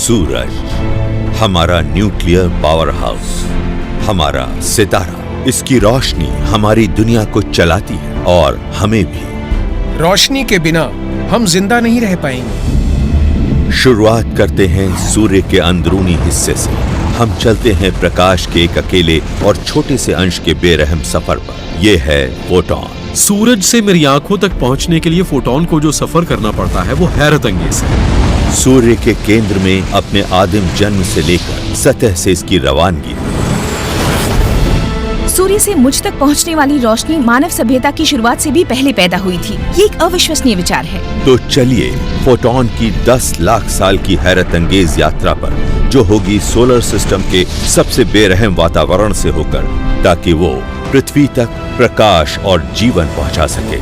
सूरज हमारा nuclear power house, हमारा सितारा, इसकी रोशनी हमारी दुनिया को चलाती है और हमें भी। रोशनी के बिना हम जिंदा नहीं रह पाएंगे। शुरुआत करते हैं सूर्य के अंदरूनी हिस्से से। हम चलते हैं प्रकाश के एक अकेले और छोटे से अंश के बेरहम सफर पर। यह है फोटॉन। सूरज से मेरी आंखों तक पहुंचने के लिए फोटॉन को जो सफर करना पड़ता है वो हैरत अंगेज है। सूर्य के केंद्र में अपने आदिम जन्म से लेकर सतह से इसकी रवानगी। सूर्य से मुझ तक पहुंचने वाली रोशनी मानव सभ्यता की शुरुआत से भी पहले पैदा हुई थी। ये एक अविश्वसनीय विचार है। तो चलिए फोटॉन की 10 लाख साल की हैरत अंगेज यात्रा पर, जो होगी सोलर सिस्टम के सबसे बेरहम वातावरण से होकर, ताकि वो पृथ्वी तक प्रकाश और जीवन पहुंचा सके।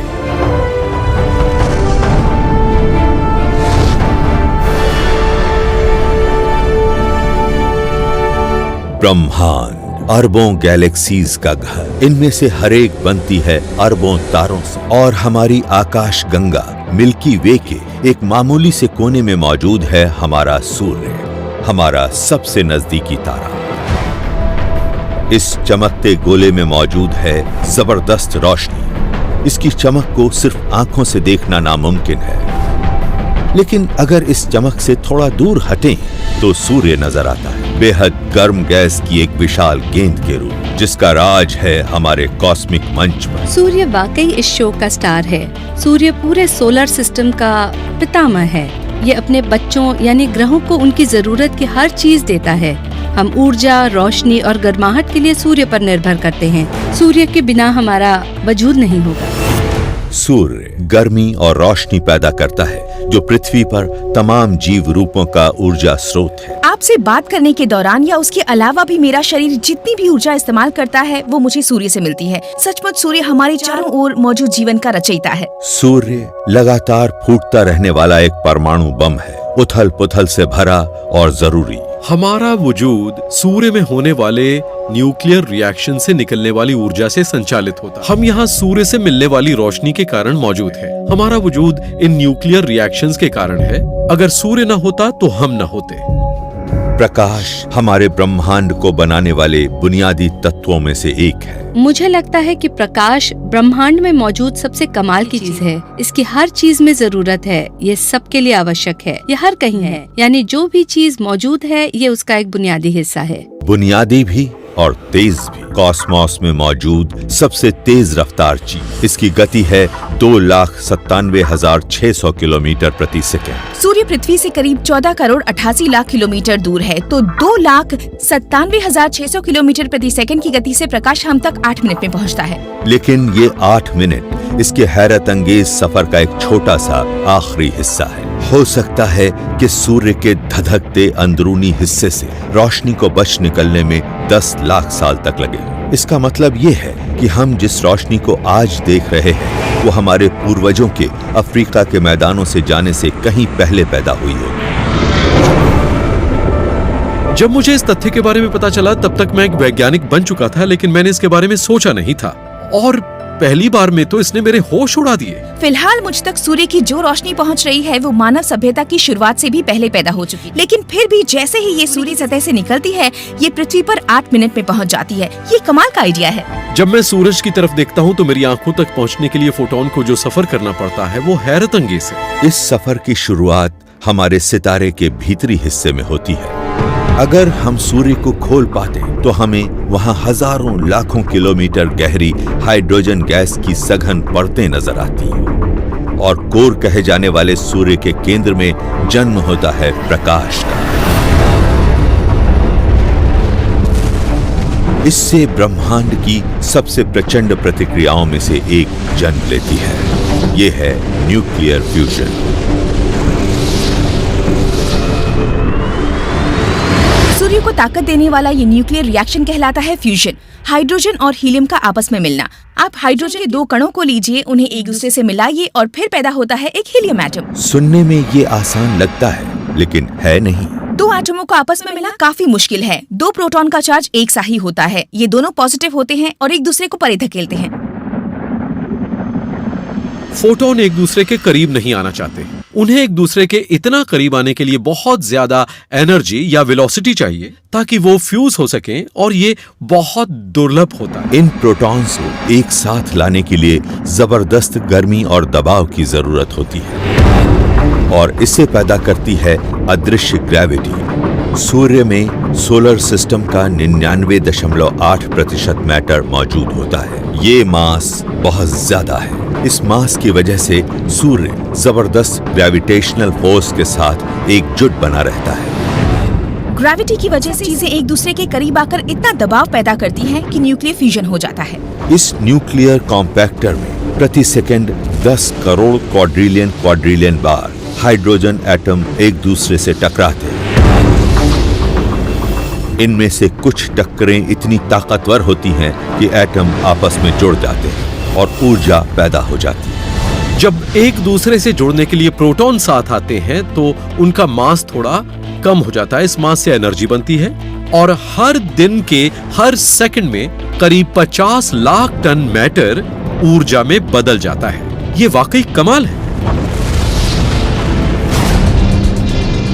ब्रह्मांड अरबों गैलेक्सीज का घर, इनमें से हर एक बनती है अरबों तारों से, और हमारी आकाश गंगा मिल्की वे के एक मामूली से कोने में मौजूद है हमारा सूर्य, हमारा सबसे नजदीकी तारा। इस चमकते गोले में मौजूद है जबरदस्त रोशनी। इसकी चमक को सिर्फ आंखों से देखना नामुमकिन है, लेकिन अगर इस चमक से थोड़ा दूर हटें तो सूर्य नजर आता है, बेहद गर्म गैस की एक विशाल गेंद के रूप, जिसका राज है हमारे कॉस्मिक मंच पर। सूर्य वाकई इस शो का स्टार है। सूर्य पूरे सोलर सिस्टम का पितामह है। ये अपने बच्चों यानी ग्रहों को उनकी जरूरत की हर चीज देता है। हम ऊर्जा, रोशनी और गर्माहट के लिए सूर्य पर निर्भर करते हैं। सूर्य के बिना हमारा वजूद नहीं होगा। सूर्य गर्मी और रोशनी पैदा करता है, जो पृथ्वी पर तमाम जीव रूपों का ऊर्जा स्रोत है। आपसे बात करने के दौरान या उसके अलावा भी मेरा शरीर जितनी भी ऊर्जा इस्तेमाल करता है वो मुझे सूर्य से मिलती है। सचमुच सूर्य हमारे चारों ओर मौजूद जीवन का रचयिता है। सूर्य लगातार फूटता रहने वाला एक परमाणु बम है, उथल पुथल से भरा और जरूरी। हमारा वजूद सूर्य में होने वाले न्यूक्लियर रिएक्शन से निकलने वाली ऊर्जा से संचालित होता है। हम यहाँ सूर्य से मिलने वाली रोशनी के कारण मौजूद है। हमारा वजूद इन न्यूक्लियर रिएक्शंस के कारण है। अगर सूर्य न होता तो हम न होते। प्रकाश हमारे ब्रह्मांड को बनाने वाले बुनियादी तत्वों में से एक है। मुझे लगता है कि प्रकाश ब्रह्मांड में मौजूद सबसे कमाल की चीज है। इसकी हर चीज में जरूरत है। ये सबके लिए आवश्यक है। ये हर कहीं है, यानी जो भी चीज मौजूद है ये उसका एक बुनियादी हिस्सा है। बुनियादी भी और तेज भी। कॉस्मॉस में मौजूद सबसे तेज रफ्तार चीज, इसकी गति है 2,97,600 किलोमीटर प्रति सेकेंड। सूर्य पृथ्वी से करीब 14 करोड़ 88 लाख किलोमीटर दूर है, तो 2,97,600 किलोमीटर प्रति सेकंड की गति से प्रकाश हम तक 8 मिनट में पहुंचता है। लेकिन ये 8 मिनट इसके हैरत अंगेज सफर का एक छोटा सा आखिरी हिस्सा है। हो सकता है कि सूर्य के धधकते अंदरूनी हिस्से से रोशनी को बच निकलने में 10 लाख साल तक लगे। इसका मतलब ये है कि हम जिस रोशनी को आज देख रहे हैं वो हमारे पूर्वजों के अफ्रीका के मैदानों से जाने से कहीं पहले पैदा हुई होगी। जब मुझे इस तथ्य के बारे में पता चला तब तक मैं एक वैज्ञानिक बन चुका था, लेकिन मैंने इसके बारे में सोचा नहीं था, और पहली बार में तो इसने मेरे होश उड़ा दिए। फिलहाल मुझ तक सूर्य की जो रोशनी पहुंच रही है वो मानव सभ्यता की शुरुआत से भी पहले पैदा हो चुकी, लेकिन फिर भी जैसे ही ये सूर्य सतह से निकलती है ये पृथ्वी पर 8 मिनट में पहुंच जाती है। ये कमाल का आइडिया है। जब मैं सूरज की तरफ देखता हूँ तो मेरी आंखों तक पहुँचने के लिए फोटॉन को जो सफर करना पड़ता है वो हैरत अंगेज है। इस सफर की शुरुआत हमारे सितारे के भीतरी हिस्से में होती है। अगर हम सूर्य को खोल पाते तो हमें वहां हजारों लाखों किलोमीटर गहरी हाइड्रोजन गैस की सघन परतें नजर आती हैं, और कोर कहे जाने वाले सूर्य के केंद्र में जन्म होता है प्रकाश का। इससे ब्रह्मांड की सबसे प्रचंड प्रतिक्रियाओं में से एक जन्म लेती है। ये है न्यूक्लियर फ्यूजन। सूर्य को ताकत देने वाला ये न्यूक्लियर रिएक्शन कहलाता है फ्यूजन। हाइड्रोजन और हीलियम का आपस में मिलना। आप हाइड्रोजन के 2 कणों को लीजिए, उन्हें एक दूसरे से मिलाइए और फिर पैदा होता है एक हीलियम एटम। सुनने में ये आसान लगता है, लेकिन है नहीं। 2 एटमों को आपस में मिला काफी मुश्किल है। 2 प्रोटॉन का चार्ज एक सा ही होता है। ये दोनों पॉजिटिव होते हैं और एक दूसरे को परे धकेलते हैं। फोटॉन एक दूसरे के करीब नहीं आना चाहते। उन्हें एक दूसरे के इतना करीब आने के लिए बहुत ज्यादा एनर्जी या वेलोसिटी चाहिए ताकि वो फ्यूज हो सकें, और ये बहुत दुर्लभ होता है। इन प्रोटॉन्स को एक साथ लाने के लिए जबरदस्त गर्मी और दबाव की जरूरत होती है, और इसे पैदा करती है अदृश्य ग्रेविटी। सूर्य में सोलर सिस्टम का 99.8% मैटर मौजूद होता है। ये मास बहुत ज्यादा है। इस मास की वजह से सूर्य जबरदस्त ग्रेविटेशनल फोर्स के साथ एकजुट बना रहता है। ग्रेविटी की वजह से चीजें एक दूसरे के करीब आकर इतना दबाव पैदा करती हैं कि न्यूक्लियर फ्यूजन हो जाता है। इस न्यूक्लियर कॉम्पैक्टर में प्रति सेकंड 10 करोड़ क्वाड्रिलियन बार हाइड्रोजन एटम एक दूसरे से टकराते हैं। इनमें से कुछ टक्करें इतनी ताकतवर होती हैं कि एटम आपस में जुड़ जाते हैं और ऊर्जा पैदा हो जाती है। जब एक दूसरे से जुड़ने के लिए प्रोटॉन साथ आते हैं तो उनका मास थोड़ा कम हो जाता है। इस मास से एनर्जी बनती है और हर दिन के हर सेकंड में करीब 50 लाख टन मैटर ऊर्जा में बदल जाता है। ये वाकई कमाल है।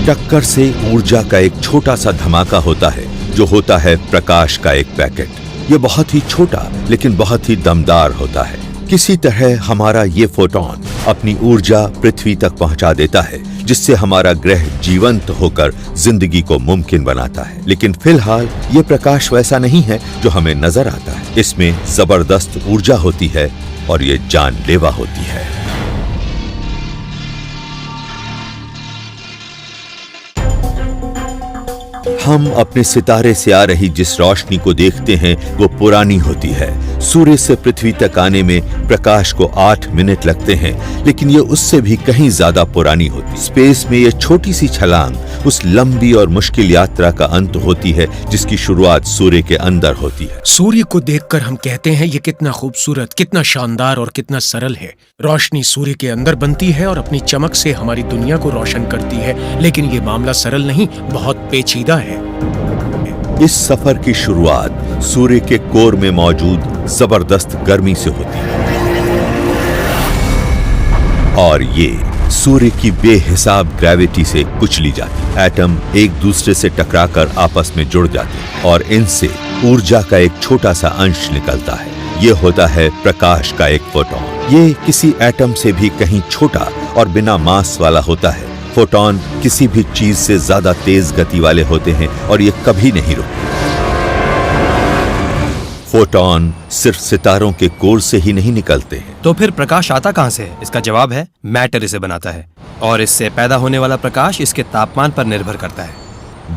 टक्कर से ऊर्जा का एक छोटा सा धमाका होता है जो होता है प्रकाश का एक पैकेट। ये बहुत ही छोटा लेकिन बहुत ही दमदार होता है। किसी तरह हमारा ये फोटोन अपनी ऊर्जा पृथ्वी तक पहुंचा देता है, जिससे हमारा ग्रह जीवंत होकर जिंदगी को मुमकिन बनाता है। लेकिन फिलहाल ये प्रकाश वैसा नहीं है जो हमें नजर आता है। इसमें जबरदस्त ऊर्जा होती है और ये जानलेवा होती है। हम अपने सितारे से आ रही जिस रोशनी को देखते हैं वो पुरानी होती है। सूर्य से पृथ्वी तक आने में प्रकाश को 8 मिनट लगते हैं, लेकिन ये उससे भी कहीं ज्यादा पुरानी होती है। स्पेस में ये छोटी सी छलांग उस लंबी और मुश्किल यात्रा का अंत होती है जिसकी शुरुआत सूर्य के अंदर होती है। सूर्य को देखकर हम कहते हैं ये कितना खूबसूरत, कितना शानदार और कितना सरल है। रोशनी सूर्य के अंदर बनती है और अपनी चमक से हमारी दुनिया को रोशन करती है, लेकिन ये मामला सरल नहीं, बहुत पेचीदा है। इस सफर की शुरुआत सूर्य के कोर में मौजूद जबरदस्त गर्मी से होती है और ये सूर्य की बेहिसाब ग्रेविटी से कुचली जाती है। एटम एक दूसरे से टकराकर आपस में जुड़ जाते हैं और इनसे ऊर्जा का एक छोटा सा अंश निकलता है। ये होता है प्रकाश का एक फोटोन। ये किसी एटम से भी कहीं छोटा और बिना मास वाला होता है। फोटोन किसी भी चीज से ज्यादा तेज गति वाले होते हैं और ये कभी नहीं रुकते। फोटोन सिर्फ सितारों के कोर से ही नहीं निकलते हैं। तो फिर प्रकाश आता कहां से है? इसका जवाब है मैटर इसे बनाता है, और इससे पैदा होने वाला प्रकाश इसके तापमान पर निर्भर करता है।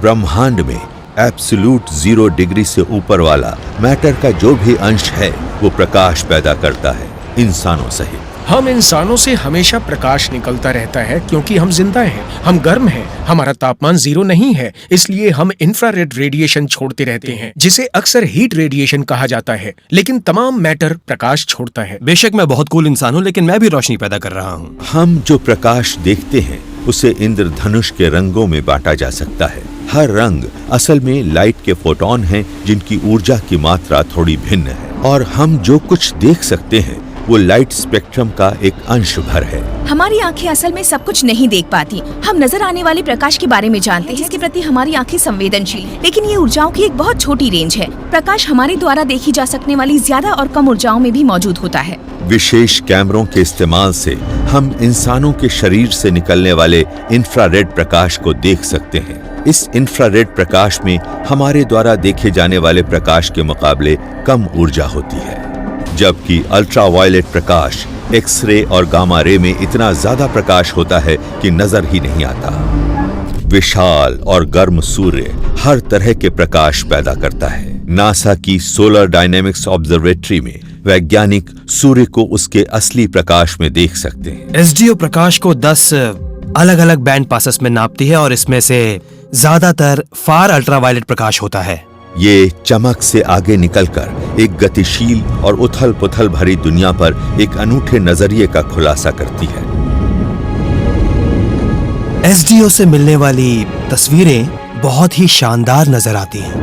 ब्रह्मांड में एब्सोल्यूट 0 डिग्री से ऊपर वाला मैटर का जो भी अंश है वो प्रकाश पैदा करता है, इंसानों सहित। हम इंसानों से हमेशा प्रकाश निकलता रहता है क्योंकि हम जिंदा हैं, हम गर्म हैं, हमारा तापमान 0 नहीं है, इसलिए हम इंफ्रारेड रेडिएशन छोड़ते रहते हैं जिसे अक्सर हीट रेडिएशन कहा जाता है। लेकिन तमाम मैटर प्रकाश छोड़ता है। बेशक मैं बहुत कूल इंसान हूँ, लेकिन मैं भी रोशनी पैदा कर रहा हूँ। हम जो प्रकाश देखते हैं उसे इंद्रधनुष के रंगों में बांटा जा सकता है। हर रंग असल में लाइट के फोटोन हैं जिनकी ऊर्जा की मात्रा थोड़ी भिन्न है, और हम जो कुछ देख सकते हैं वो लाइट स्पेक्ट्रम का एक अंश भर है। हमारी आंखें असल में सब कुछ नहीं देख पाती। हम नजर आने वाले प्रकाश के बारे में जानते हैं जिसके प्रति हमारी आंखें संवेदनशील, लेकिन ये ऊर्जाओं की एक बहुत छोटी रेंज है। प्रकाश हमारे द्वारा देखी जा सकने वाली ज्यादा और कम ऊर्जाओं में भी मौजूद होता है। विशेष कैमरों के इस्तेमाल से हम इंसानों के शरीर से निकलने वाले इंफ्रारेड प्रकाश को देख सकते हैं। इस इंफ्रारेड प्रकाश में हमारे द्वारा देखे जाने वाले प्रकाश के मुकाबले कम ऊर्जा होती है, जबकि अल्ट्रावायलेट प्रकाश एक्सरे और गामा रे में इतना ज्यादा प्रकाश होता है कि नजर ही नहीं आता। विशाल और गर्म सूर्य हर तरह के प्रकाश पैदा करता है। नासा की सोलर डायनेमिक्स ऑब्जर्वेटरी में वैज्ञानिक सूर्य को उसके असली प्रकाश में देख सकते हैं। एसडीओ प्रकाश को 10 अलग अलग बैंड पासेस में नापती है और इसमें से ज्यादातर फार अल्ट्रावायलेट प्रकाश होता है। ये चमक से आगे निकलकर एक गतिशील और उथल पुथल भरी दुनिया पर एक अनूठे नजरिए का खुलासा करती है। एसडीओ से मिलने वाली तस्वीरें बहुत ही शानदार नजर आती हैं,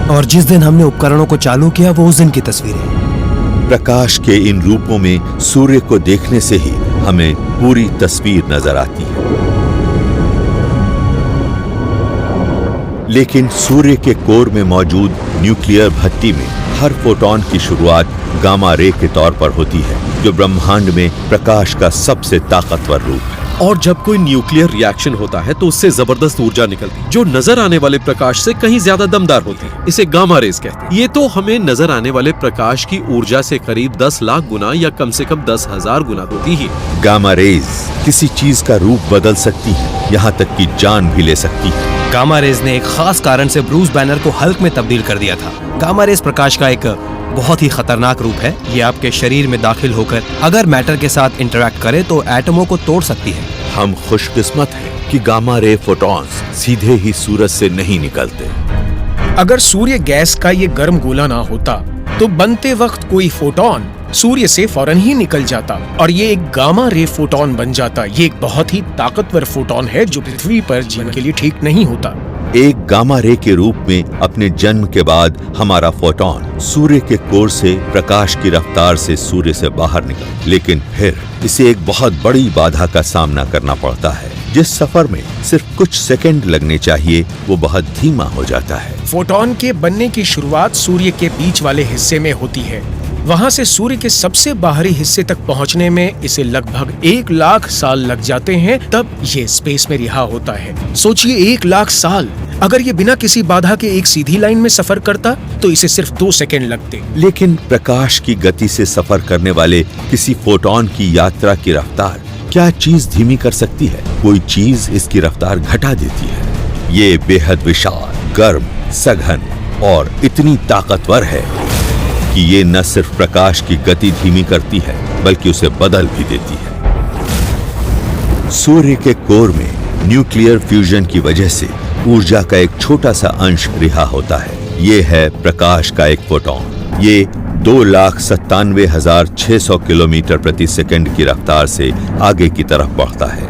और जिस दिन हमने उपकरणों को चालू किया वो उस दिन की तस्वीरें। प्रकाश के इन रूपों में सूर्य को देखने से ही हमें पूरी तस्वीर नजर आती है। लेकिन सूर्य के कोर में मौजूद न्यूक्लियर भट्टी में हर फोटॉन की शुरुआत गामा रे के तौर पर होती है, जो ब्रह्मांड में प्रकाश का सबसे ताकतवर रूप है। और जब कोई न्यूक्लियर रिएक्शन होता है तो उससे जबरदस्त ऊर्जा निकलती है, जो नजर आने वाले प्रकाश से कहीं ज्यादा दमदार होती है। इसे गामा रेज कहते हैं। ये तो हमें नजर आने वाले प्रकाश की ऊर्जा से करीब 10 लाख गुना या कम से कम 10,000 गुना होती है। गामा रेज किसी चीज का रूप बदल सकती है, यहाँ तक कि जान भी ले सकती है। गामा रेज ने एक खास कारण से ब्रूस बैनर को हल्क में तब्दील कर दिया था। गामा रेज प्रकाश का एक बहुत ही खतरनाक रूप है। ये आपके शरीर में दाखिल होकर अगर मैटर के साथ इंटरैक्ट करे तो एटमों को तोड़ सकती है। हम खुशकिस्मत हैं कि गामा रे फोटॉन्स सीधे ही सूरज से नहीं निकलते। अगर सूर्य गैस का ये गर्म गोला ना होता तो बनते वक्त कोई फोटॉन सूर्य से फौरन ही निकल जाता और ये एक गामा रे फोटॉन बन जाता। ये एक बहुत ही ताकतवर फोटॉन है जो पृथ्वी पर जीवन के लिए ठीक नहीं होता। एक गामा रे के रूप में अपने जन्म के बाद हमारा फोटॉन सूर्य के कोर से प्रकाश की रफ्तार से सूर्य से बाहर निकला, लेकिन फिर इसे एक बहुत बड़ी बाधा का सामना करना पड़ता है। जिस सफर में सिर्फ कुछ सेकंड लगने चाहिए वो बहुत धीमा हो जाता है। फोटॉन के बनने की शुरुआत सूर्य के बीच वाले हिस्से में होती है। वहाँ से सूर्य के सबसे बाहरी हिस्से तक पहुँचने में इसे लगभग 1 लाख साल लग जाते हैं, तब ये स्पेस में रिहा होता है। सोचिए 1 लाख साल। अगर ये बिना किसी बाधा के एक सीधी लाइन में सफर करता तो इसे सिर्फ 2 सेकंड लगते। लेकिन प्रकाश की गति से सफर करने वाले किसी फोटॉन की यात्रा की रफ्तार क्या चीज धीमी कर सकती है? कोई चीज इसकी रफ्तार घटा देती है। ये बेहद विशाल, गर्म, सघन और इतनी ताकतवर है कि ये न सिर्फ प्रकाश की गति धीमी करती है बल्कि उसे बदल भी देती है। सूर्य के कोर में न्यूक्लियर फ्यूजन की वजह से ऊर्जा का एक छोटा सा अंश रिहा होता है। ये है प्रकाश का एक फोटॉन। ये 2,97,600 किलोमीटर प्रति सेकंड की रफ्तार से आगे की तरफ बढ़ता है।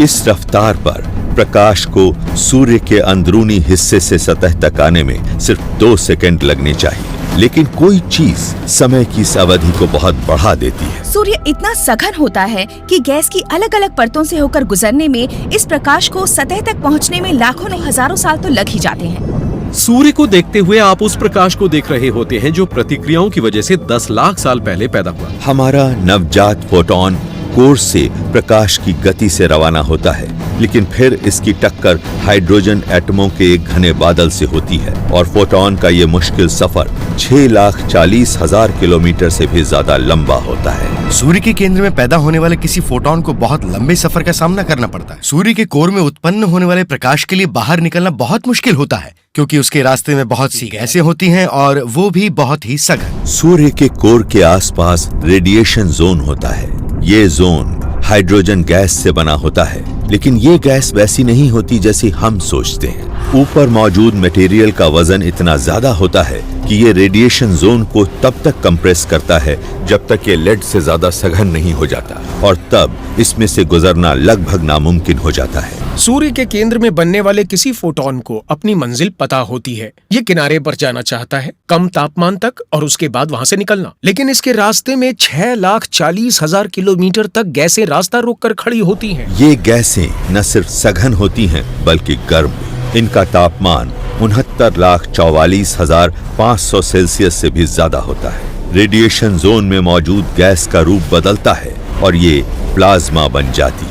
इस रफ्तार पर प्रकाश को सूर्य के अंदरूनी हिस्से से सतह तक आने में सिर्फ 2 सेकंड लगने चाहिए, लेकिन कोई चीज समय की इस अवधि को बहुत बढ़ा देती है। सूर्य इतना सघन होता है कि गैस की अलग अलग परतों से होकर गुजरने में इस प्रकाश को सतह तक पहुंचने में लाखों नहीं हजारों साल तो लग ही जाते हैं। सूर्य को देखते हुए आप उस प्रकाश को देख रहे होते हैं जो प्रतिक्रियाओं की वजह से 10 लाख साल पहले पैदा हुआ। हमारा नवजात फोटॉन कोर से प्रकाश की गति से रवाना होता है, लेकिन फिर इसकी टक्कर हाइड्रोजन एटमों के एक घने बादल से होती है और फोटॉन का ये मुश्किल सफर 6,40,000 किलोमीटर से भी ज्यादा लंबा होता है। सूर्य के केंद्र में पैदा होने वाले किसी फोटॉन को बहुत लंबे सफर का सामना करना पड़ता है। सूर्य के कोर में उत्पन्न होने वाले प्रकाश के लिए बाहर निकलना बहुत मुश्किल होता है, क्योंकि उसके रास्ते में बहुत सी गैसें होती हैं और वो भी बहुत ही सघन। सूर्य के कोर के आसपास रेडिएशन जोन होता है। ये जोन हाइड्रोजन गैस से बना होता है, लेकिन ये गैस वैसी नहीं होती जैसी हम सोचते हैं। ऊपर मौजूद मटेरियल का वजन इतना ज्यादा होता है कि ये रेडिएशन जोन को तब तक कंप्रेस करता है जब तक ये लेड से ज्यादा सघन नहीं हो जाता, और तब इसमें से गुजरना लगभग नामुमकिन हो जाता है। सूर्य के केंद्र में बनने वाले किसी फोटॉन को अपनी मंजिल पता होती है। ये किनारे पर जाना चाहता है, कम तापमान तक, और उसके बाद वहां से निकलना। लेकिन इसके रास्ते में 6,40,000 किलोमीटर तक गैसें रास्ता रोककर खड़ी होती हैं। ये गैसें न सिर्फ सघन होती हैं बल्कि गर्म भी। इनका तापमान 69,44,500 सेल्सियस से भी ज्यादा होता है। रेडिएशन जोन में मौजूद गैस का रूप बदलता है और ये प्लाज्मा बन जाती है।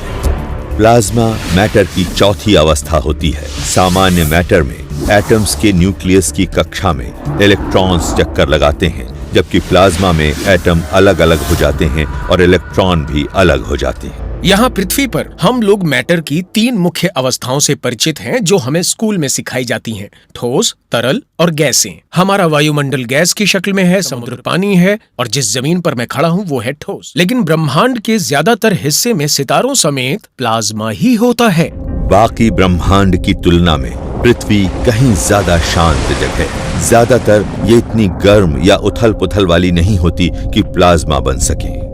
प्लाज्मा मैटर की चौथी अवस्था होती है। सामान्य मैटर में एटम्स के न्यूक्लियस की कक्षा में इलेक्ट्रॉन्स चक्कर लगाते हैं, जबकि प्लाज्मा में एटम अलग अलग हो जाते हैं और इलेक्ट्रॉन भी अलग हो जाते हैं। यहाँ पृथ्वी पर हम लोग मैटर की 3 मुख्य अवस्थाओं से परिचित हैं जो हमें स्कूल में सिखाई जाती हैं: ठोस, तरल और गैसें। हमारा वायुमंडल गैस की शक्ल में है, समुद्र पानी है, और जिस जमीन पर मैं खड़ा हूँ वो है ठोस। लेकिन ब्रह्मांड के ज्यादातर हिस्से में सितारों समेत प्लाज्मा ही होता है। बाकी ब्रह्मांड की तुलना में पृथ्वी कहीं ज्यादा शांत जगह है। ज्यादातर ये इतनी गर्म या उथल पुथल वाली नहीं होती कि प्लाज्मा बन सके।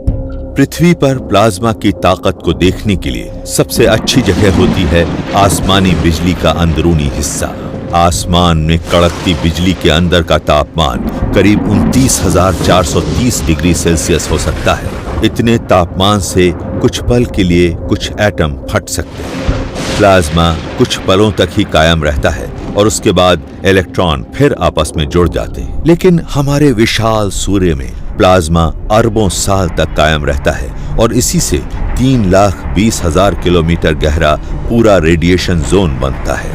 पृथ्वी पर प्लाज्मा की ताकत को देखने के लिए सबसे अच्छी जगह होती है आसमानी बिजली का अंदरूनी हिस्सा। आसमान में कड़कती बिजली के अंदर का तापमान करीब 29,430 डिग्री सेल्सियस हो सकता है। इतने तापमान से कुछ पल के लिए कुछ एटम फट सकते हैं। प्लाज्मा कुछ पलों तक ही कायम रहता है और उसके बाद इलेक्ट्रॉन फिर आपस में जुड़ जाते हैं। लेकिन हमारे विशाल सूर्य में प्लाज्मा अरबों साल तक कायम रहता है और इसी से 3,20,000 किलोमीटर गहरा पूरा रेडिएशन जोन बनता है।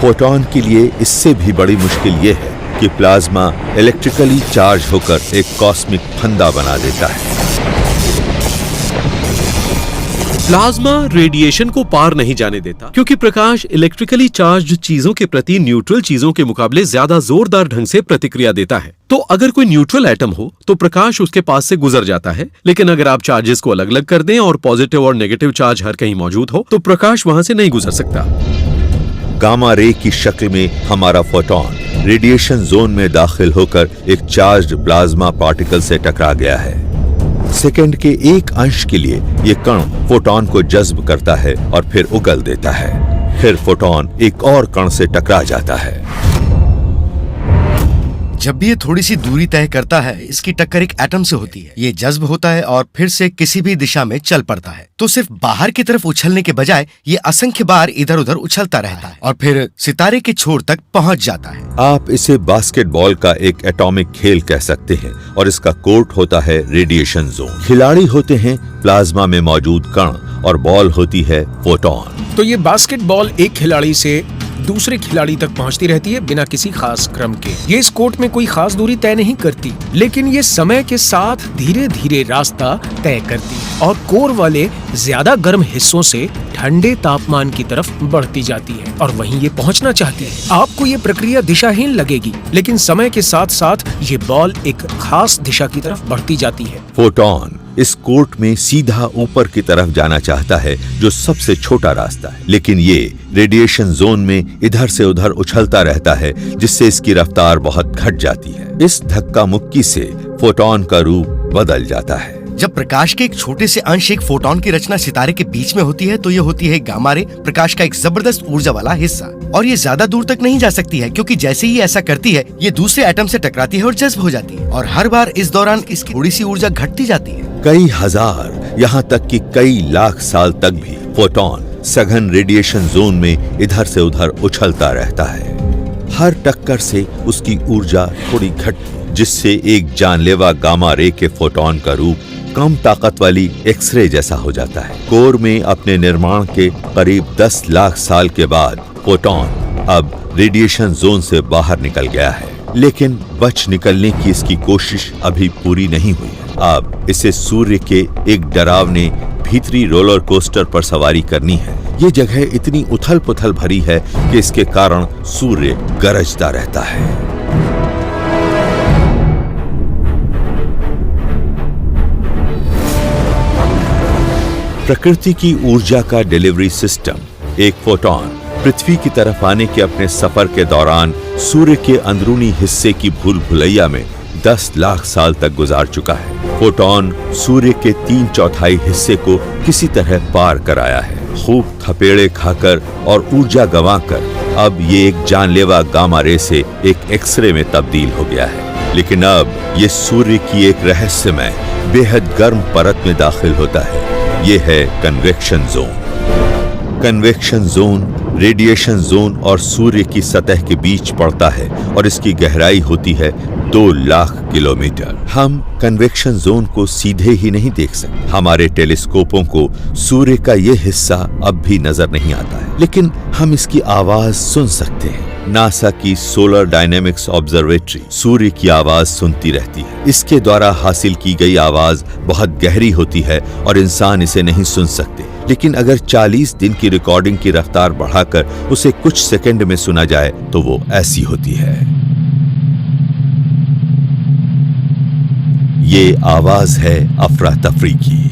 फोटॉन के लिए इससे भी बड़ी मुश्किल यह है कि प्लाज्मा इलेक्ट्रिकली चार्ज होकर एक कॉस्मिक फंदा बना देता है। प्लाज्मा रेडिएशन को पार नहीं जाने देता क्योंकि प्रकाश इलेक्ट्रिकली चार्ज्ड चीजों के प्रति न्यूट्रल चीजों के मुकाबले ज्यादा जोरदार ढंग से प्रतिक्रिया देता है। तो अगर कोई न्यूट्रल एटम हो तो प्रकाश उसके पास से गुजर जाता है, लेकिन अगर आप चार्जेस को अलग अलग कर दें और पॉजिटिव और नेगेटिव चार्ज हर कहीं मौजूद हो तो प्रकाश वहां से नहीं गुजर सकता। गामा रे की शक्ल में हमारा फोटॉन रेडिएशन जोन में दाखिल होकर एक चार्ज्ड प्लाज्मा पार्टिकल से टकरा गया है। सेकंड के 1 अंश के लिए ये कण फोटॉन को जज्ब करता है और फिर उगल देता है। फिर फोटॉन एक और कण से टकरा जाता है। जब भी ये थोड़ी सी दूरी तय करता है, इसकी टक्कर एक एटम से होती है। ये जज्ब होता है और फिर से किसी भी दिशा में चल पड़ता है। तो सिर्फ बाहर की तरफ उछलने के बजाय ये असंख्य बार इधर उधर उछलता रहता है और फिर सितारे के छोर तक पहुंच जाता है। आप इसे बास्केटबॉल का एक एटॉमिक खेल कह सकते हैं और इसका कोर्ट होता है रेडिएशन जोन। खिलाड़ी होते हैं प्लाज्मा में मौजूद कण और बॉल होती है फोटॉन। तो ये बास्केटबॉल एक खिलाड़ी से दूसरे खिलाड़ी तक पहुंचती रहती है बिना किसी खास क्रम के। ये इस कोर्ट में कोई खास दूरी तय नहीं करती, लेकिन ये समय के साथ धीरे धीरे रास्ता तय करती है और कोर वाले ज्यादा गर्म हिस्सों से ठंडे तापमान की तरफ बढ़ती जाती है और वहीं ये पहुंचना चाहती है। आपको ये प्रक्रिया दिशाहीन लगेगी, लेकिन समय के साथ साथ ये बॉल एक खास दिशा की तरफ बढ़ती जाती है। फोटॉन इस कोर्ट में सीधा ऊपर की तरफ जाना चाहता है, जो सबसे छोटा रास्ता है, लेकिन ये रेडिएशन जोन में इधर से उधर उछलता रहता है, जिससे इसकी रफ्तार बहुत घट जाती है। इस धक्का मुक्की से फोटॉन का रूप बदल जाता है। जब प्रकाश के एक छोटे से अंश एक फोटॉन की रचना सितारे के बीच में होती है तो ये होती है गामा रे, प्रकाश का एक जबरदस्त ऊर्जा वाला हिस्सा। और ये ज्यादा दूर तक नहीं जा सकती है क्योंकि जैसे ही ऐसा करती है ये दूसरे एटम से टकराती है और जज्ब हो जाती है और हर बार इस दौरान इसकी थोड़ी सी ऊर्जा घटती जाती है। कई हजार यहाँ तक कि कई लाख साल तक भी फोटॉन सघन रेडिएशन जोन में इधर से उधर उछलता रहता है। हर टक्कर से उसकी ऊर्जा थोड़ी घटती, जिससे एक जानलेवा गामा रे के फोटॉन का रूप कम ताकत वाली एक्सरे जैसा हो जाता है। कोर में अपने निर्माण के करीब 10 लाख साल के बाद फोटॉन अब रेडिएशन जोन से बाहर निकल गया है, लेकिन बच निकलने की इसकी कोशिश अभी पूरी नहीं हुई है। अब इसे सूर्य के एक डरावने भीतरी रोलर कोस्टर पर सवारी करनी है। ये जगह इतनी उथल पुथल भरी है कि इसके कारण सूर्य गरजता रहता है। प्रकृति की ऊर्जा का डिलीवरी सिस्टम, एक फोटॉन पृथ्वी की तरफ आने के अपने सफर के दौरान सूर्य के अंदरूनी हिस्से की भूल भुलैया में 10 लाख साल तक गुजार चुका है। फोटॉन सूर्य के 3/4 हिस्से को किसी तरह पार कराया है। खूब थपेड़े खाकर और ऊर्जा गंवाकर अब ये एक जानलेवा गामा रे से एक एक्सरे में तब्दील हो गया है। लेकिन अब ये सूर्य की एक रहस्यमय बेहद गर्म परत में दाखिल होता है। ये है convection zone. Convection zone radiation zone और सूर्य की सतह के बीच पड़ता है और इसकी गहराई होती है 2 लाख किलोमीटर। हम कन्वेक्शन जोन को सीधे ही नहीं देख सकते। हमारे टेलीस्कोपों को सूर्य का ये हिस्सा अब भी नजर नहीं आता है, लेकिन हम इसकी आवाज सुन सकते हैं। नासा की सोलर डायनेमिक्स ऑब्जर्वेटरी सूर्य की आवाज सुनती रहती है। इसके द्वारा हासिल की गई आवाज बहुत गहरी होती है और इंसान इसे नहीं सुन सकते, लेकिन अगर 40 दिन की रिकॉर्डिंग की रफ्तार बढ़ाकर उसे कुछ सेकंड में सुना जाए तो वो ऐसी होती है। ये आवाज है अफरा तफरी की।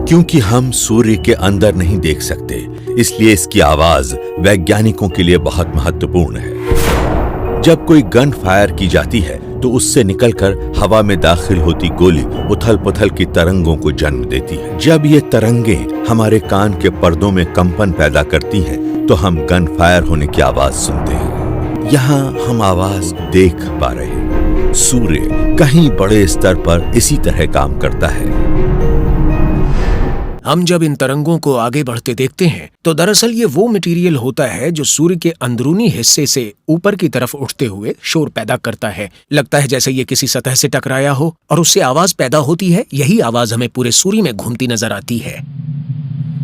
क्योंकि हम सूर्य के अंदर नहीं देख सकते, इसलिए इसकी आवाज वैज्ञानिकों के लिए बहुत महत्वपूर्ण है। जब कोई गन फायर की जाती है तो उससे निकलकर हवा में दाखिल होती गोली उथल-पुथल की तरंगों को जन्म देती है। जब ये तरंगें हमारे कान के पर्दों में कंपन पैदा करती हैं, तो हम गन फायर होने की आवाज सुनते हैं। यहाँ हम आवाज देख पा रहे हैं। सूर्य कहीं बड़े स्तर पर इसी तरह काम करता है। हम जब इन तरंगों को आगे बढ़ते देखते हैं तो दरअसल ये वो मटेरियल होता है जो सूर्य के अंदरूनी हिस्से से ऊपर की तरफ उठते हुए शोर पैदा करता है। लगता है जैसे ये किसी सतह से टकराया हो और उससे आवाज पैदा होती है। यही आवाज हमें पूरे सूर्य में घूमती नजर आती है।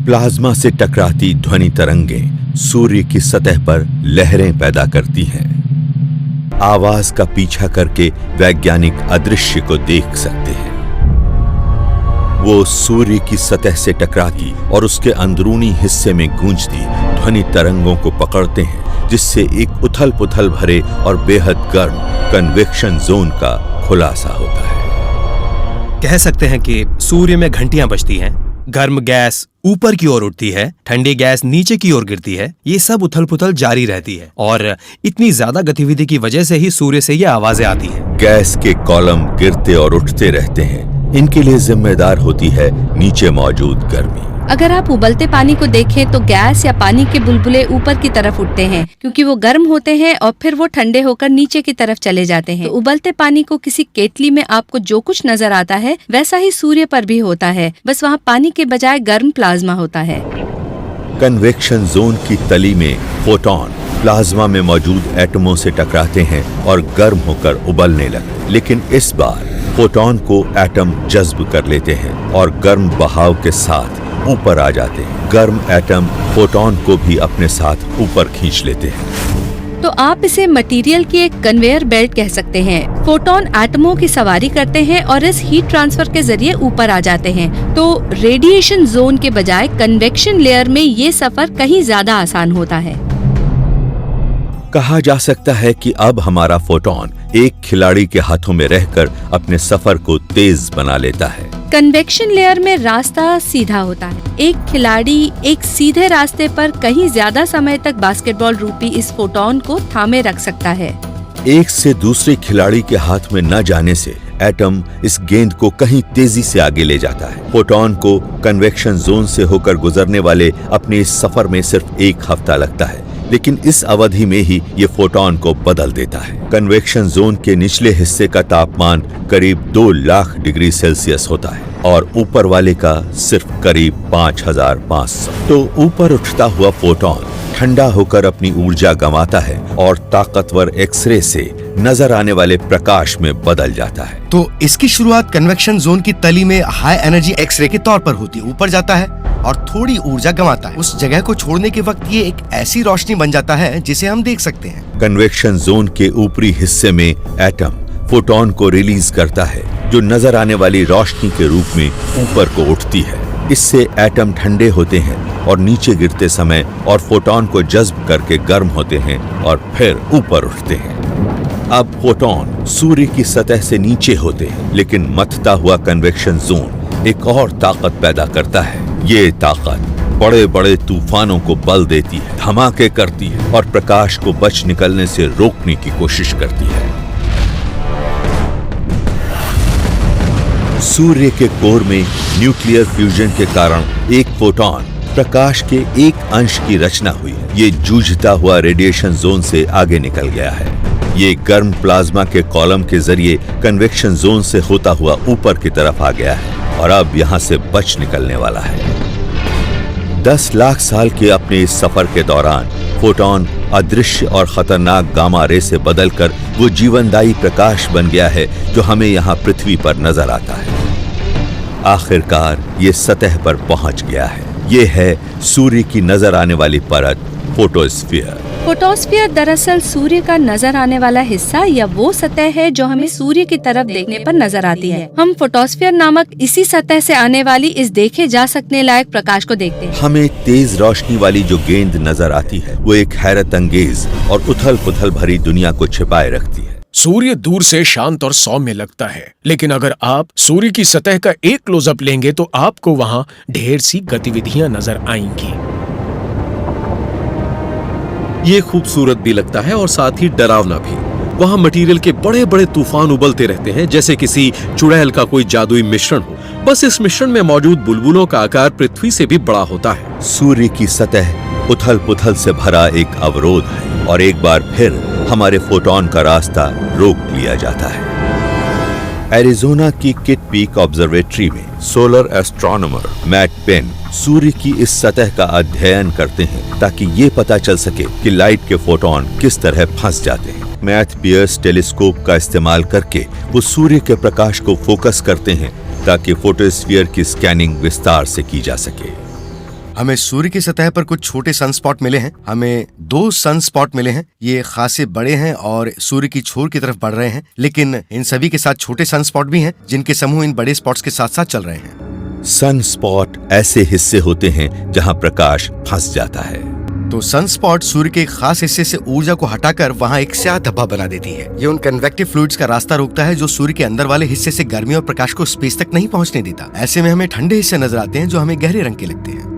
प्लाज्मा से टकराती ध्वनि तरंगें सूर्य की सतह पर लहरें पैदा करती हैं। आवाज का पीछा करके वैज्ञानिक अदृश्य को देख सकते हैं। वो सूर्य की सतह से टकराती और उसके अंदरूनी हिस्से में गूंजती ध्वनि तरंगों को पकड़ते हैं, जिससे एक उथल-पुथल भरे और बेहद गर्म कन्वेक्शन जोन का खुलासा होता है। कह सकते हैं कि सूर्य में घंटियां बजती हैं, गर्म गैस ऊपर की ओर उठती है, ठंडी गैस नीचे की ओर गिरती है। ये सब उथल-पुथल जारी रहती है और इतनी ज्यादा गतिविधि की वजह से ही सूर्य से ये आवाजें आती हैं। गैस के कॉलम गिरते और उठते रहते हैं। इनके लिए जिम्मेदार होती है नीचे मौजूद गर्मी। अगर आप उबलते पानी को देखें तो गैस या पानी के बुलबुले ऊपर की तरफ उठते हैं क्योंकि वो गर्म होते हैं और फिर वो ठंडे होकर नीचे की तरफ चले जाते हैं। तो उबलते पानी को किसी केतली में आपको जो कुछ नजर आता है वैसा ही सूर्य पर भी होता है, बस वहाँ पानी के बजाय गर्म प्लाज्मा होता है। कन्वेक्शन जोन की तली में फोटॉन प्लाज्मा में मौजूद एटमों से टकराते हैं और गर्म होकर उबलने लगते। लेकिन इस बार फोटॉन को एटम जज्ब कर लेते हैं और गर्म बहाव के साथ ऊपर आ जाते हैं। गर्म एटम फोटॉन को भी अपने साथ ऊपर खींच लेते हैं। तो आप इसे मटेरियल की एक कन्वेयर बेल्ट कह सकते हैं। फोटॉन एटमों की सवारी करते हैं और इस हीट ट्रांसफर के जरिए ऊपर आ जाते हैं। तो रेडिएशन जोन के बजाय कन्वेक्शन लेयर में ये सफर कहीं ज्यादा आसान होता है। कहा जा सकता है कि अब हमारा फोटॉन एक खिलाड़ी के हाथों में रहकर अपने सफर को तेज बना लेता है। कन्वेक्शन लेयर में रास्ता सीधा होता है। एक खिलाड़ी एक सीधे रास्ते पर कहीं ज्यादा समय तक बास्केटबॉल रूपी इस फोटॉन को थामे रख सकता है। एक से दूसरे खिलाड़ी के हाथ में न जाने से एटम इस गेंद को कहीं तेजी से आगे ले जाता है। फोटॉन को कन्वेक्शन जोन से होकर गुजरने वाले अपने इस सफर में सिर्फ 1 हफ्ता लगता है, लेकिन इस अवधि में ही ये फोटॉन को बदल देता है। कन्वेक्शन जोन के निचले हिस्से का तापमान करीब 2 लाख डिग्री सेल्सियस होता है और ऊपर वाले का सिर्फ करीब 5500। तो ऊपर उठता हुआ फोटॉन ठंडा होकर अपनी ऊर्जा गंवाता है और ताकतवर एक्सरे से नजर आने वाले प्रकाश में बदल जाता है। तो इसकी शुरुआत कन्वेक्शन जोन की तली में हाई एनर्जी एक्सरे के तौर पर होती है। ऊपर जाता है और थोड़ी ऊर्जा गंवाता है। उस जगह को छोड़ने के वक्त ये एक ऐसी रोशनी बन जाता है जिसे हम देख सकते हैं। कन्वेक्शन जोन के ऊपरी हिस्से में एटम फोटॉन को रिलीज करता है, जो नजर आने वाली रोशनी के रूप में ऊपर को उठती है। इससे एटम ठंडे होते हैं और नीचे गिरते समय और फोटॉन को जज्ब करके गर्म होते हैं और फिर ऊपर उठते हैं। अब फोटॉन सूर्य की सतह से नीचे होते हैं, लेकिन मथता हुआ कन्वेक्शन जोन एक और ताकत पैदा करता है। ये ताकत बड़े बड़े तूफानों को बल देती है, धमाके करती है और प्रकाश को बच निकलने से रोकने की कोशिश करती है। सूर्य के कोर में न्यूक्लियर फ्यूजन के कारण एक फोटॉन प्रकाश के एक अंश की रचना हुई। ये जूझता हुआ रेडिएशन जोन से आगे निकल गया है। ये गर्म प्लाज्मा के कॉलम के जरिए कन्वेक्शन जोन से होता हुआ ऊपर की तरफ आ गया है और अब यहाँ से बच निकलने वाला है। 10 लाख साल के अपने इस सफर के दौरान फोटॉन अदृश्य और खतरनाक गामा रे से बदलकर वो जीवनदायी प्रकाश बन गया है जो हमें यहाँ पृथ्वी पर नजर आता है। आखिरकार ये सतह पर पहुंच गया है। ये है सूर्य की नजर आने वाली परत, फोटोस्फीयर। फोटोस्फीयर दरअसल सूर्य का नजर आने वाला हिस्सा या वो सतह है जो हमें सूर्य की तरफ देखने पर नजर आती है। हम फोटोस्फीयर नामक इसी सतह से आने वाली इस देखे जा सकने लायक प्रकाश को देखते हैं। हमें तेज रोशनी वाली जो गेंद नजर आती है वो एक हैरत अंगेज और उथल पुथल भरी दुनिया को छिपाए रखती है। सूर्य दूर से शांत और सौम्य लगता है, लेकिन अगर आप सूर्य की सतह का एक क्लोजअप लेंगे तो आपको वहाँ ढेर सी गतिविधियां नजर आएंगी। ये खूबसूरत भी लगता है और साथ ही डरावना भी। वहाँ मटेरियल के बड़े बड़े तूफान उबलते रहते हैं, जैसे किसी चुड़ैल का कोई जादुई मिश्रण हो। बस इस मिश्रण में मौजूद बुलबुलों का आकार पृथ्वी से भी बड़ा होता है। सूर्य की सतह उथल पुथल से भरा एक अवरोध है और एक बार फिर हमारे फोटोन का रास्ता रोक लिया जाता है। एरिजोना की किट पीक ऑब्जर्वेटरी में सोलर एस्ट्रोनॉमर मैट पेन सूर्य की इस सतह का अध्ययन करते हैं ताकि ये पता चल सके कि लाइट के फोटोन किस तरह फंस जाते हैं। मैथ पियर्स टेलीस्कोप का इस्तेमाल करके वो सूर्य के प्रकाश को फोकस करते हैं ताकि फोटोस्फीयर की स्कैनिंग विस्तार से की जा सके। हमें सूर्य की सतह पर कुछ छोटे सनस्पॉट मिले हैं। हमें 2 सनस्पॉट मिले हैं। ये खासे बड़े हैं और सूर्य की छोर की तरफ बढ़ रहे हैं, लेकिन इन सभी के साथ छोटे सनस्पॉट भी हैं जिनके समूह इन बड़े स्पॉट्स के साथ साथ चल रहे हैं। सनस्पॉट ऐसे हिस्से होते हैं जहां प्रकाश फंस जाता है। तो सनस्पॉट सूर्य के एक खास हिस्से से ऊर्जा को हटाकर वहां एक स्याह धब्बा बना देती है। ये उन कन्वेक्टिव फ्लूइड्स का रास्ता रोकता है जो सूर्य के अंदर वाले हिस्से से गर्मी और प्रकाश को स्पेस तक नहीं पहुंचने देता। ऐसे में हमें ठंडे हिस्से नजर आते हैं जो हमें गहरे रंग के लगते हैं।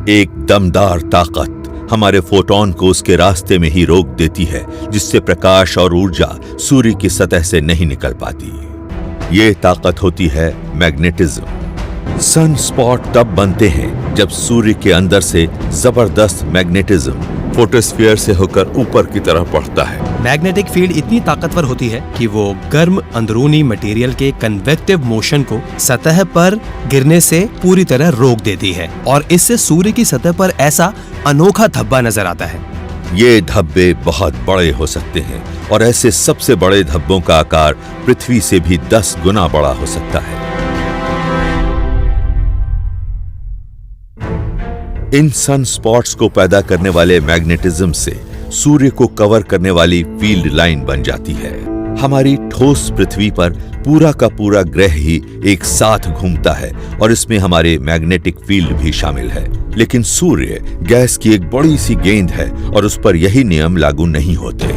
एक दमदार ताकत हमारे फोटोन को उसके रास्ते में ही रोक देती है, जिससे प्रकाश और ऊर्जा सूर्य की सतह से नहीं निकल पाती। ये ताकत होती है मैग्नेटिज्म। सन स्पॉट तब बनते हैं जब सूर्य के अंदर से जबरदस्त मैग्नेटिज्म फोटोस्फीयर से होकर ऊपर की तरफ बढ़ता है। मैग्नेटिक फील्ड इतनी ताकतवर होती है कि वो गर्म अंदरूनी मटेरियल के कन्वेक्टिव मोशन को सतह पर गिरने से पूरी तरह रोक देती है और इससे सूर्य की सतह पर ऐसा अनोखा धब्बा नजर आता है। ये धब्बे बहुत बड़े हो सकते हैं और ऐसे सबसे बड़े धब्बों का आकार पृथ्वी से भी 10 गुना बड़ा हो सकता है। इन सन स्पॉट्स को पैदा करने वाले मैग्नेटिज्म से सूर्य को कवर करने वाली फील्ड लाइन बन जाती है। हमारी ठोस पृथ्वी पर पूरा का पूरा ग्रह ही एक साथ घूमता है और इसमें हमारे मैग्नेटिक फील्ड भी शामिल है। लेकिन सूर्य गैस की एक बड़ी सी गेंद है और उस पर यही नियम लागू नहीं होते।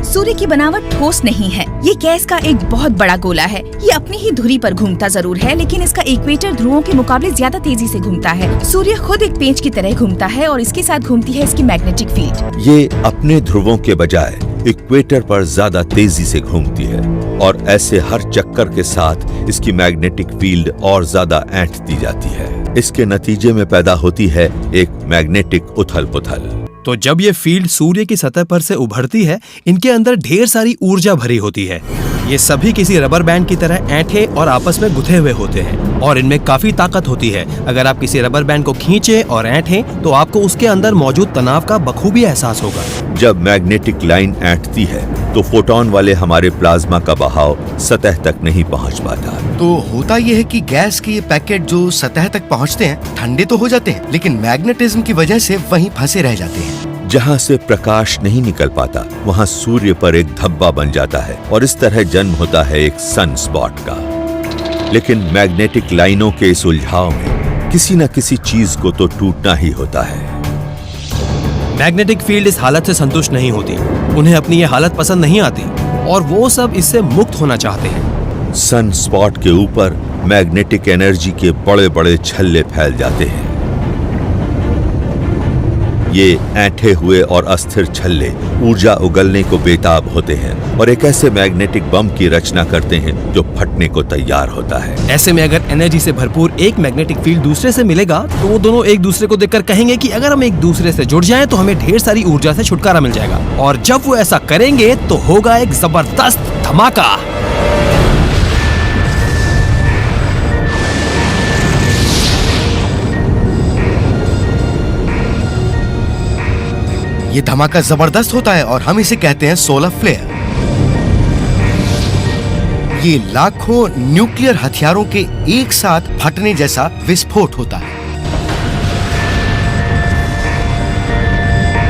सूर्य की बनावट ठोस नहीं है। ये गैस का एक बहुत बड़ा गोला है। ये अपनी ही धुरी पर घूमता जरूर है, लेकिन इसका इक्वेटर ध्रुवों के मुकाबले ज्यादा तेजी से घूमता है। सूर्य खुद एक पेंच की तरह घूमता है और इसके साथ घूमती है इसकी मैग्नेटिक फील्ड। ये अपने ध्रुवों के बजाय इक्वेटर पर ज्यादा तेजी से घूमती है और ऐसे हर चक्कर के साथ इसकी मैग्नेटिक फील्ड और ज्यादा ऐंठती जाती है। इसके नतीजे में पैदा होती है एक मैग्नेटिक उथल पुथल। तो जब ये फील्ड सूर्य की सतह पर से उभरती है, इनके अंदर ढेर सारी ऊर्जा भरी होती है। ये सभी किसी रबर बैंड की तरह ऐंठे और आपस में गुथे हुए होते हैं और इनमें काफी ताकत होती है। अगर आप किसी रबर बैंड को खींचे और ऐंठें तो आपको उसके अंदर मौजूद तनाव का बखूबी एहसास होगा। जब मैग्नेटिक लाइन ऐंठती है तो फोटोन वाले हमारे प्लाज्मा का बहाव सतह तक नहीं पहुंच पाता। तो होता यह है कि गैस के ये पैकेट जो सतह तक पहुंचते हैं ठंडे तो हो जाते हैं, लेकिन मैग्नेटिज्म की वजह से वहीं फंसे रह जाते हैं। जहां से प्रकाश नहीं निकल पाता वहां सूर्य पर एक धब्बा बन जाता है और इस तरह जन्म होता है एक सन स्पॉट का। लेकिन मैग्नेटिक लाइनों के इस उलझाव में किसी न किसी चीज को तो टूटना ही होता है। मैग्नेटिक फील्ड इस हालत से संतुष्ट नहीं होती। उन्हें अपनी ये हालत पसंद नहीं आती और वो सब इससे मुक्त होना चाहते हैं। सन स्पॉट के ऊपर मैग्नेटिक एनर्जी के बड़े बड़े छल्ले फैल जाते हैं। ये ऐंठे हुए और अस्थिर छल्ले ऊर्जा उगलने को बेताब होते हैं और एक ऐसे मैग्नेटिक बम की रचना करते हैं जो फटने को तैयार होता है। ऐसे में अगर एनर्जी से भरपूर एक मैग्नेटिक फील्ड दूसरे से मिलेगा तो वो दोनों एक दूसरे को देखकर कहेंगे कि अगर हम एक दूसरे से जुड़ जाएं तो हमें ढेर सारी ऊर्जा से छुटकारा मिल जाएगा। और जब वो ऐसा करेंगे तो होगा एक जबरदस्त धमाका। ये धमाका जबरदस्त होता है और हम इसे कहते हैं सोलर फ्लेयर। ये लाखों न्यूक्लियर हथियारों के एक साथ फटने जैसा विस्फोट होता है।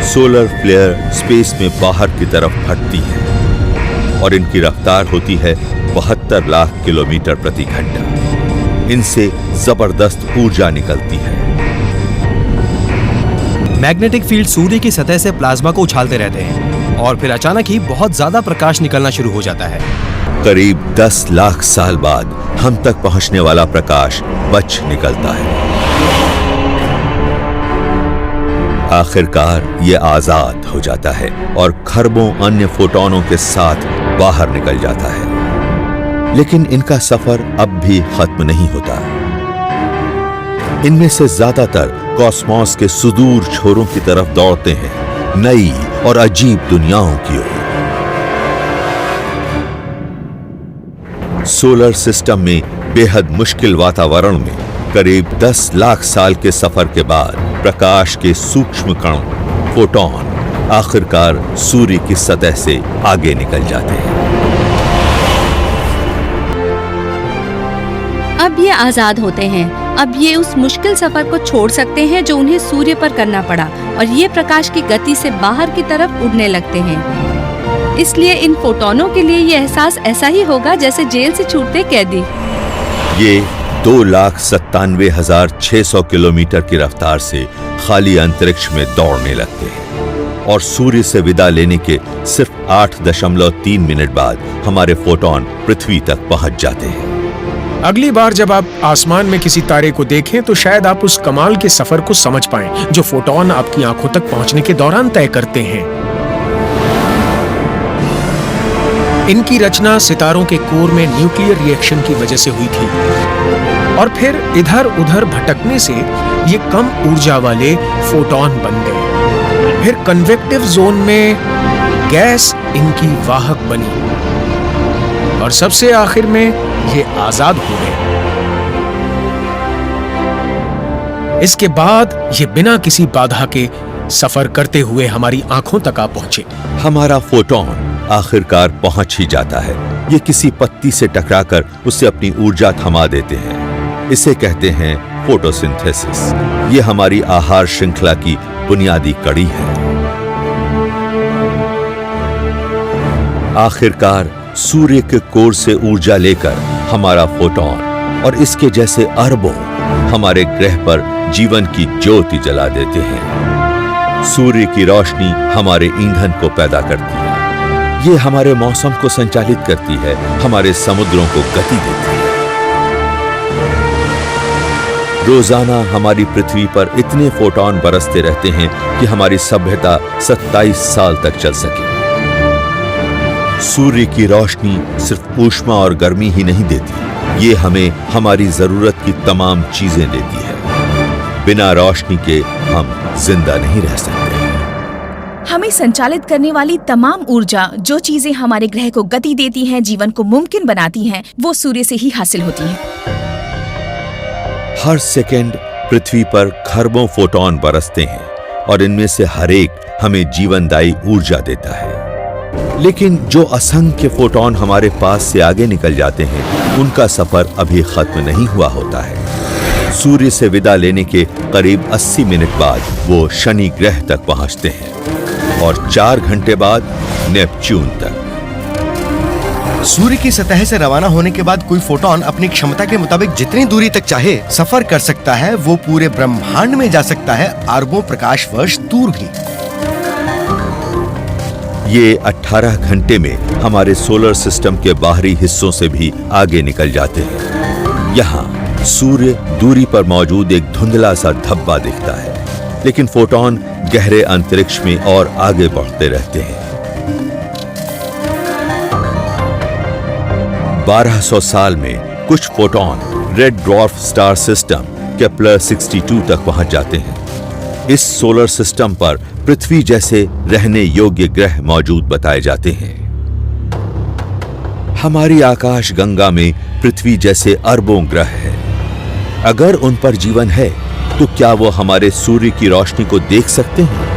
सोलर फ्लेयर स्पेस में बाहर की तरफ फटती है और इनकी रफ्तार होती है 72 लाख किलोमीटर प्रति घंटा। इनसे जबरदस्त ऊर्जा निकलती है। मैग्नेटिक फील्ड सूर्य की सतह से प्लाज्मा को उछालते रहते हैं और फिर अचानक ही बहुत ज्यादा प्रकाश निकलना शुरू हो जाता है। करीब 10 लाख साल बाद हम तक पहुंचने वाला प्रकाश बच निकलता है। आखिरकार ये आजाद हो जाता है और खरबों अन्य फोटोनों के साथ बाहर निकल जाता है। लेकिन इनका सफर अब भी खत्म नहीं होता। इनमें से ज्यादातर कॉस्मोस के सुदूर छोरों की तरफ दौड़ते हैं, नई और अजीब दुनियाओं की ओर। सोलर सिस्टम में बेहद मुश्किल वातावरण में करीब 10 लाख साल के सफर के बाद प्रकाश के सूक्ष्म कण फोटॉन आखिरकार सूर्य की सतह से आगे निकल जाते हैं। अब ये आजाद होते हैं। अब ये उस मुश्किल सफर को छोड़ सकते हैं जो उन्हें सूर्य पर करना पड़ा, और ये प्रकाश की गति से बाहर की तरफ उड़ने लगते हैं। इसलिए इन फोटोनों के लिए ये एहसास ऐसा ही होगा जैसे जेल से छूटते कैदी। ये 2,97,600 किलोमीटर की रफ्तार से खाली अंतरिक्ष में दौड़ने लगते हैं और सूर्य से विदा लेने के सिर्फ 8.3 मिनट बाद हमारे फोटोन पृथ्वी तक पहुंच जाते हैं। अगली बार जब आप आसमान में किसी तारे को देखें तो शायद आप उस कमाल के सफर को समझ पाएं जो फोटोन आपकी आंखों तक पहुंचने के दौरान तय करते हैं। इनकी रचना सितारों के कोर में न्यूक्लियर रिएक्शन की वजह से हुई थी और फिर इधर उधर भटकने से ये कम ऊर्जा वाले फोटोन बन गए। फिर कन्वेक्टिव जोन में गैस इनकी वाहक बनी और सबसे आखिर में ये आजाद हो गए। इसके बाद ये बिना किसी बाधा के सफर करते हुए हमारी आंखों तक आ पहुंचे। हमारा फोटोन आखिरकार पहुंच ही जाता है। ये किसी पत्ती से टकराकर उससे अपनी ऊर्जा थमा देते हैं। इसे कहते हैं फोटोसिंथेसिस। ये हमारी आहार श्रृंखला की बुनियादी कड़ी है। आखिरकार सूर्य के कोर से ऊर्जा लेकर हमारा फोटोन और इसके जैसे अरबों हमारे ग्रह पर जीवन की ज्योति जला देते हैं। सूर्य की रोशनी हमारे ईंधन को पैदा करती है। ये हमारे मौसम को संचालित करती है, हमारे समुद्रों को गति देती है। रोजाना हमारी पृथ्वी पर इतने फोटोन बरसते रहते हैं कि हमारी सभ्यता 27 साल तक चल सके। सूर्य की रोशनी सिर्फ ऊष्मा और गर्मी ही नहीं देती, ये हमें हमारी जरूरत की तमाम चीजें देती है। बिना रोशनी के हम जिंदा नहीं रह सकते। हमें संचालित करने वाली तमाम ऊर्जा, जो चीजें हमारे ग्रह को गति देती हैं, जीवन को मुमकिन बनाती हैं, वो सूर्य से ही हासिल होती हैं। हर सेकंड पृथ्वी पर खरबों फोटोन बरसते हैं और इनमें से हर एक हमें जीवनदायी ऊर्जा देता है। लेकिन जो असंख्य फोटोन हमारे पास से आगे निकल जाते हैं, उनका सफर अभी खत्म नहीं हुआ होता है। सूर्य से विदा लेने के करीब 80 मिनट बाद वो शनि ग्रह तक पहुंचते हैं और 4 घंटे बाद नेपच्यून तक। सूर्य की सतह से रवाना होने के बाद कोई फोटोन अपनी क्षमता के मुताबिक जितनी दूरी तक चाहे सफर कर सकता है। वो पूरे ब्रह्मांड में जा सकता है, अरबों प्रकाश वर्ष दूर भी। ये 18 घंटे में हमारे सोलर सिस्टम के बाहरी हिस्सों से भी आगे निकल जाते हैं। यहाँ सूर्य दूरी पर मौजूद एक धुंधला सा धब्बा दिखता है, लेकिन फोटोन गहरे अंतरिक्ष में और आगे बढ़ते रहते हैं। 1200 साल में कुछ photon red dwarf star system Kepler 62 तक पहुंच जाते हैं। इस सोलर सिस्टम पर पृथ्वी जैसे रहने योग्य ग्रह मौजूद बताए जाते हैं। हमारी आकाश गंगा में पृथ्वी जैसे अरबों ग्रह हैं। अगर उन पर जीवन है तो क्या वो हमारे सूर्य की रोशनी को देख सकते हैं?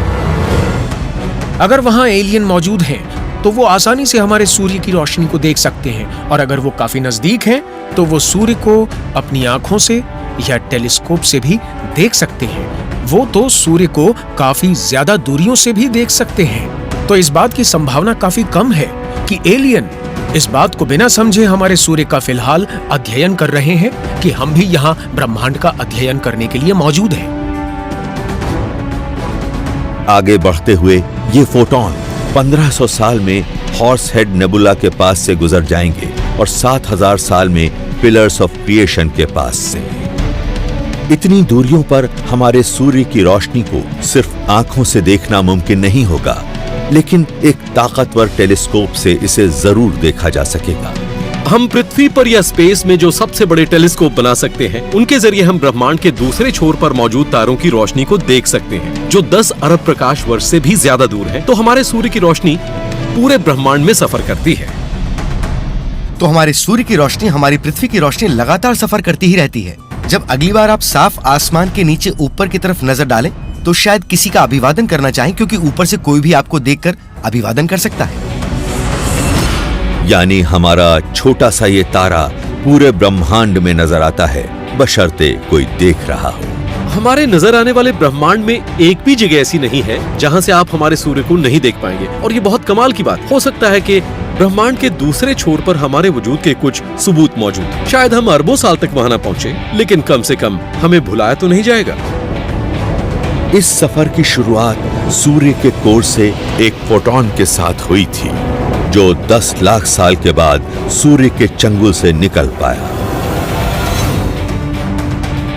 अगर वहाँ एलियन मौजूद हैं, तो वो आसानी से हमारे सूर्य की रोशनी को देख सकते हैं, और अगर वो काफी नजदीक हैं, तो वो सूर्य को अपनी आंखों से या टेलीस्कोप से भी देख सकते हैं। वो तो सूर्य को काफी ज्यादा दूरियों से भी देख सकते हैं। तो इस बात की संभावना काफी कम है कि एलियन इस बात को बिना समझे हमारे सूर्य का फिलहाल अध्ययन कर रहे हैं कि हम भी यहाँ ब्रह्मांड का अध्ययन करने के लिए मौजूद हैं। आगे बढ़ते हुए ये फोटोन 1500 साल में हॉर्स हेड नेबुला के पास से गुजर जाएंगे और 7000 साल में पिलर्स ऑफ क्रिएशन के पास से। इतनी दूरियों पर हमारे सूर्य की रोशनी को सिर्फ आंखों से देखना मुमकिन नहीं होगा। लेकिन एक ताकतवर टेलीस्कोप से इसे जरूर देखा जा सकेगा। हम पृथ्वी पर या स्पेस में जो सबसे बड़े टेलीस्कोप बना सकते हैं, उनके जरिए हम ब्रह्मांड के दूसरे छोर पर मौजूद तारों की रोशनी को देख सकते हैं, जो 10 अरब प्रकाश वर्ष से भी ज्यादा दूर है। तो हमारे सूर्य की रोशनी पूरे ब्रह्मांड में सफर करती है। तो हमारे सूर्य की रोशनी हमारी पृथ्वी की रोशनी लगातार सफर करती ही रहती है। जब अगली बार आप साफ आसमान के नीचे ऊपर की तरफ नजर डालें तो शायद किसी का अभिवादन करना चाहें, क्योंकि ऊपर से कोई भी आपको देखकर अभिवादन कर सकता है। यानी हमारा छोटा सा ये तारा पूरे ब्रह्मांड में नजर आता है, बशर्ते कोई देख रहा हो। हमारे नजर आने वाले ब्रह्मांड में एक भी जगह ऐसी नहीं है जहां से आप हमारे सूर्य को नहीं देख पाएंगे। और ये बहुत कमाल की बात हो सकता है कि ब्रह्मांड के दूसरे छोर पर हमारे वजूद के कुछ सबूत मौजूद हैं। शायद हम अरबों साल तक वहां न पहुंचे, लेकिन कम से कम हमें भुलाया तो नहीं जाएगा। इस सफर की शुरुआत सूर्य के कोर से एक फोटॉन के साथ हुई थी, जो 10 लाख साल के बाद सूर्य के चंगुल से निकल पाया।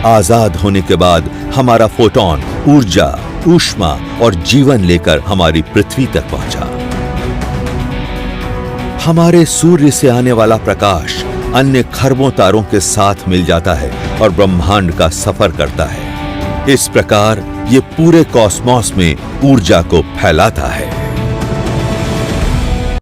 आजाद होने के बाद हमारा फोटॉन ऊर्जा, ऊष्मा और जीवन लेकर हमारी पृथ्वी तक पहुंचा। हमारे सूर्य से आने वाला प्रकाश अन्य खरबों तारों के साथ मिल जाता है और ब्रह्मांड का सफर करता है। इस प्रकार ये पूरे कॉस्मॉस में ऊर्जा को फैलाता है।